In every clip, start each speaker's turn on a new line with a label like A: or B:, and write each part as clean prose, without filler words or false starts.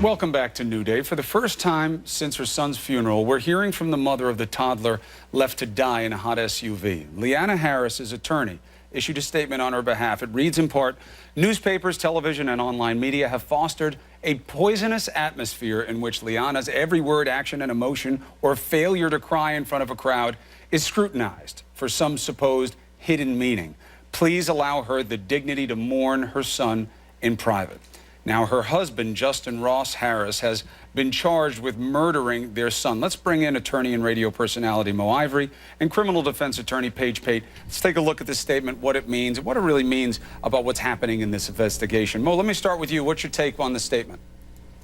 A: Welcome back to New Day. For the first time since her son's funeral, we're hearing from the mother of the toddler left to die in a hot SUV. Leanna Harris's attorney issued a statement on her behalf. It reads in part, newspapers, television, and online media have fostered a poisonous atmosphere in which Leanna's every word, action, and emotion, or failure to cry in front of a crowd, is scrutinized for some supposed hidden meaning. Please allow her the dignity to mourn her son in private. Now, her husband, Justin Ross Harris, has been charged with murdering their son. Let's bring in attorney and radio personality Mo Ivory and criminal defense attorney Pate. Let's take a look at this statement, what it means, and what it really means about what's happening in this investigation. Mo, let me start with you. What's your take on the statement?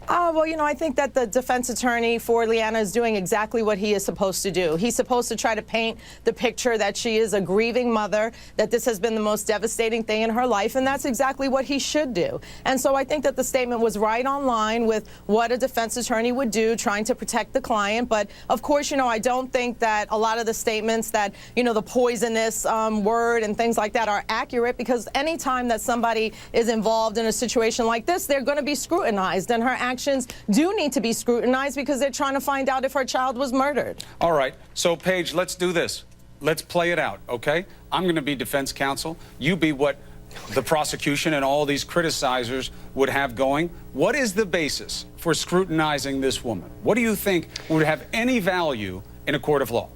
B: Well, you know, I think that the defense attorney for Leanna is doing exactly what he is supposed to do. He's supposed to try to paint the picture that she is a grieving mother, that this has been the most devastating thing in her life, and that's exactly what he should do. And so I think that the statement was right on line with what a defense attorney would do, trying to protect the client. But, of course, you know, I don't think that a lot of the statements that, you know, the poisonous word and things like that are accurate, because any time that somebody is involved in a situation like this, they're going to be scrutinized, and her actions do need to be scrutinized because they're trying to find out if her child was murdered.
A: All right. So, Paige, let's do this. Let's play it out, okay? I'm going to be defense counsel. You be what the prosecution and all these criticizers would have going. What is the basis for scrutinizing this woman? What do you think would have any value in a court of law?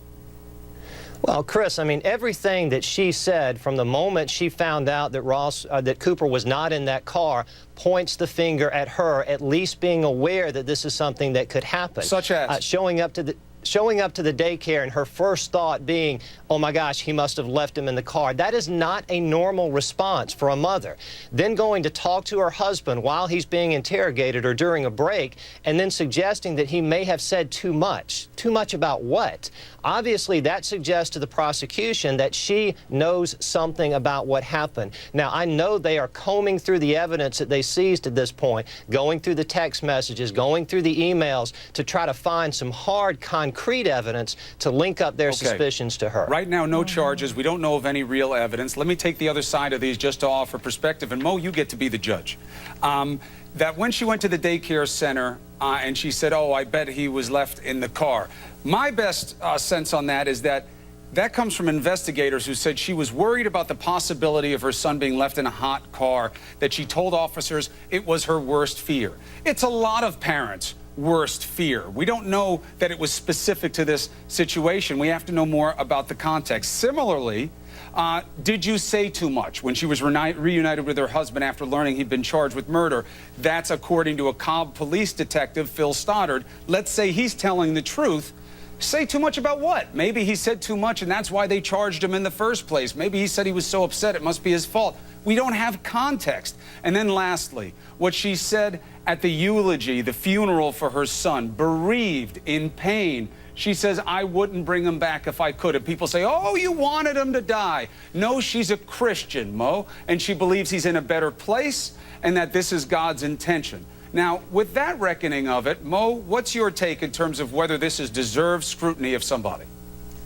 C: Well, Chris, I mean, everything that she said from the moment she found out that that Cooper was not in that car points the finger at her, at least being aware that this is something that could happen.
A: Such as?
C: Showing up to the daycare and her first thought being, oh my gosh, he must have left him in the car. That is not a normal response for a mother. Then going to talk to her husband while he's being interrogated or during a break, and then suggesting that he may have said too much. Too much about what? Obviously, that suggests to the prosecution that she knows something about what happened. Now, I know they are combing through the evidence that they seized at this point, going through the text messages, going through the emails to try to find some hard, concrete evidence to link up their suspicions to her.
A: Right now, no charges. We don't know of any real evidence. Let me take the other side of these just to offer perspective. And Mo, you get to be the judge. That when she went to the daycare center and she said, oh, I bet he was left in the car. My best sense on that is that that comes from investigators who said she was worried about the possibility of her son being left in a hot car, that she told officers it was her worst fear. It's a lot of parents' worst fear. We don't know that it was specific to this situation. We have to know more about the context. Similarly, did you say too much when she was reunited with her husband after learning he'd been charged with murder? That's according to a Cobb police detective, Phil Stoddard. Let's say he's telling the truth. Say too much about what? Maybe he said too much and that's why they charged him in the first place. Maybe he said he was so upset it must be his fault. We don't have context. And then lastly, what she said at the eulogy, the funeral for her son, bereaved, in pain. She says, I wouldn't bring him back if I could. And people say, oh, you wanted him to die. No, she's a Christian, Mo, and she believes he's in a better place and that this is God's intention. Now, with that reckoning of it, Mo, what's your take in terms of whether this is deserved scrutiny of somebody?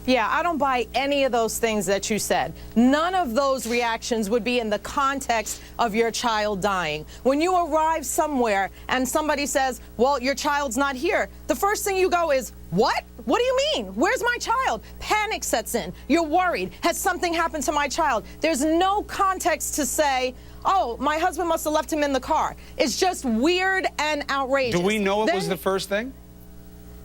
B: Yeah, I don't buy any of those things that you said. None of those reactions would be in the context of your child dying. When you arrive somewhere and somebody says, well, your child's not here, the first thing you go is, what? What do you mean? Where's my child? Panic sets in. You're worried. Has something happened to my child? There's no context to say, oh, my husband must have left him in the car. It's just weird and outrageous.
A: Do we know it was the first thing?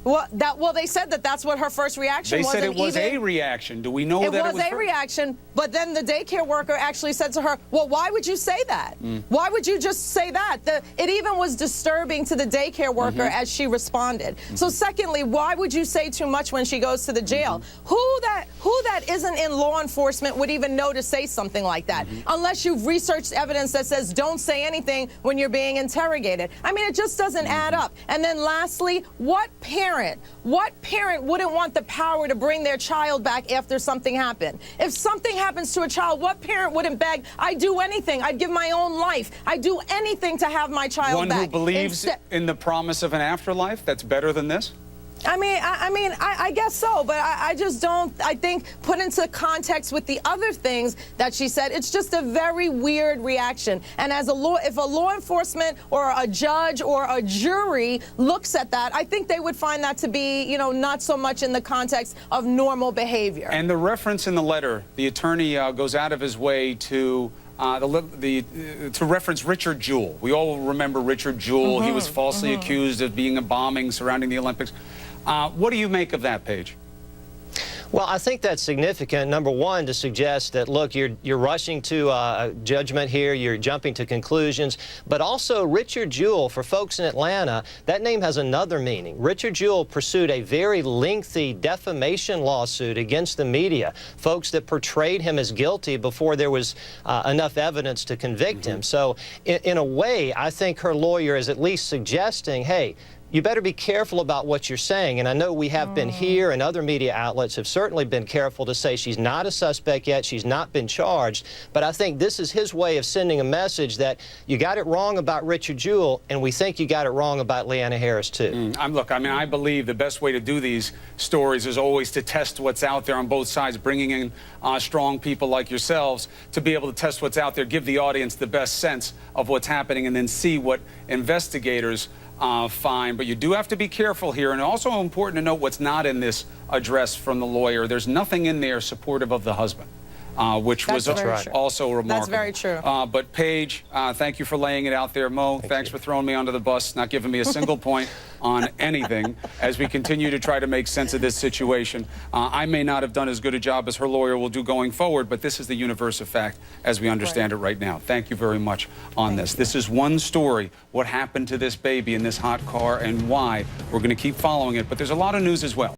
B: Well, they said that that's what her first reaction was.
A: They said it was a reaction. Do we know that it was
B: a reaction, but then the daycare worker actually said to her, well, why would you say that? Why would you just say that? It even was disturbing to the daycare worker as she responded. So secondly, why would you say too much when she goes to the jail? Who that isn't in law enforcement would even know to say something like that, unless you've researched evidence that says don't say anything when you're being interrogated. I mean, it just doesn't add up. And then lastly, what parent wouldn't want the power to bring their child back after something happened? If something happens to a child, what parent wouldn't beg, I'd do anything, I'd give my own life, I'd do anything to have my child back?
A: One who believes in the promise of an afterlife that's better than this?
B: I guess so, but I just don't. I think put into context with the other things that she said, it's just a very weird reaction. And as if a law enforcement or a judge or a jury looks at that, I think they would find that to be, you know, not so much in the context of normal behavior.
A: And the reference in the letter, the attorney goes out of his way to to reference Richard Jewell. We all remember Richard Jewell. He was falsely accused of being a bombing surrounding the Olympics. What do you make of that, Paige?
C: Well, I think that's significant, number one, to suggest that, look, you're rushing to a judgment here, you're jumping to conclusions, but also Richard Jewell, for folks in Atlanta, that name has another meaning. Richard Jewell pursued a very lengthy defamation lawsuit against the media, folks that portrayed him as guilty before there was enough evidence to convict him. So, in a way, I think her lawyer is at least suggesting, hey, you better be careful about what you're saying. And I know we have been here, and other media outlets have certainly been careful to say she's not a suspect yet, she's not been charged. But I think this is his way of sending a message that you got it wrong about Richard Jewell, and we think you got it wrong about Leanna Harris, too.
A: Look, I believe the best way to do these stories is always to test what's out there on both sides, bringing in strong people like yourselves to be able to test what's out there, give the audience the best sense of what's happening, and then see what investigators find. But you do have to be careful here, and also important to note what's not in this address from the lawyer. There's nothing in there supportive of the husband, which was also remarkable.
B: That's very true.
A: But Paige, thank you for laying it out there. Mo, thanks for throwing me under the bus, not giving me a single point on anything as we continue to try to make sense of this situation. I may not have done as good a job as her lawyer will do going forward, but this is the universe of fact as we understand it right now. Thank you very much on this. This is one story, what happened to this baby in this hot car and why. We're going to keep following it, but there's a lot of news as well.